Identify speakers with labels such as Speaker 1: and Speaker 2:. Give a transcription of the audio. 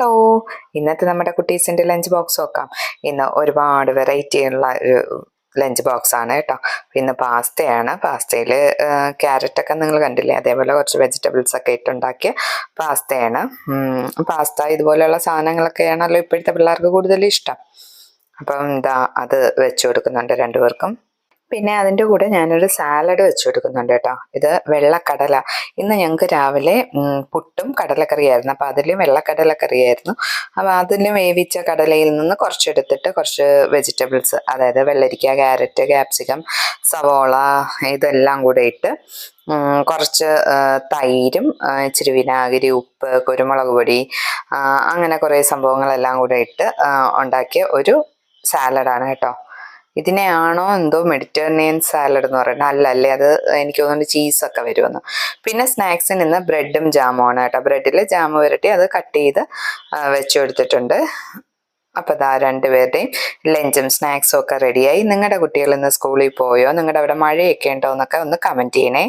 Speaker 1: Hello, ഇന്നത്തെ നമ്മുടെ കുട്ടീസിൻ്റെ lunch box നോക്കാം. ഇന്ന് ഒരുപാട് വെറൈറ്റി ഉള്ള ഒരു ലഞ്ച് ബോക്സ് ആണ് കേട്ടോ. ഇന്ന് പാസ്തയാണ്. പാസ്തയിൽ ക്യാരറ്റൊക്കെ നിങ്ങൾ കണ്ടില്ലേ, അതേപോലെ കുറച്ച് വെജിറ്റബിൾസ് ഒക്കെ ഇട്ടുണ്ടാക്കിയ പാസ്തയാണ്. പാസ്ത ഇതുപോലെയുള്ള സാധനങ്ങളൊക്കെയാണല്ലോ ഇപ്പോഴത്തെ പിള്ളേർക്ക് കൂടുതൽ ഇഷ്ടം. അപ്പം ഇതാ അത് വെച്ച് കൊടുക്കുന്നുണ്ട് രണ്ടുപേർക്കും. പിന്നെ അതിൻ്റെ കൂടെ ഞാനൊരു സാലഡ് വെച്ച് കൊടുക്കുന്നുണ്ട് കേട്ടോ. ഇത് വെള്ളക്കടല. ഇന്ന് ഞങ്ങൾക്ക് രാവിലെ പുട്ടും കടലക്കറിയായിരുന്നു. അപ്പോൾ അതിലും വെള്ളക്കടലക്കറിയായിരുന്നു. അപ്പോൾ അതിലും വേവിച്ച കടലയിൽ നിന്ന് കുറച്ചെടുത്തിട്ട് കുറച്ച് വെജിറ്റബിൾസ്, അതായത് വെള്ളരിക്ക, ക്യാരറ്റ്, ക്യാപ്സിക്കം, സവോള ഇതെല്ലാം കൂടെ ഇട്ട് കുറച്ച് തൈരും ഇച്ചിരി വിനാഗിരി, ഉപ്പ്, കുരുമുളക് പൊടി, അങ്ങനെ കുറേ സംഭവങ്ങളെല്ലാം കൂടെ ഇട്ട് ഉണ്ടാക്കിയ ഒരു സാലഡാണ് കേട്ടോ. ഇതിനെയാണോ എന്തോ മെഡിറ്ററേനിയൻ സാലഡ് എന്ന് പറയുന്നത്, അല്ലേ അത് എനിക്ക് തോന്നുന്നു ചീസൊക്കെ വരുമെന്ന്. പിന്നെ സ്നാക്സിന് ഇന്ന് ബ്രെഡും ജാമുമാണ് കേട്ടോ. ബ്രെഡിൽ ജാമ് വരട്ടി അത് കട്ട് ചെയ്ത് വെച്ച് കൊടുത്തിട്ടുണ്ട്. അപ്പോൾ ഇതാ രണ്ടുപേരുടെയും ലഞ്ചും സ്നാക്സും ഒക്കെ റെഡിയായി. നിങ്ങളുടെ കുട്ടികൾ ഇന്ന് സ്കൂളിൽ പോയോ? നിങ്ങളുടെ അവിടെ മഴയൊക്കെ ഉണ്ടോ എന്നൊക്കെ ഒന്ന് കമൻറ്റ് ചെയ്യണേ.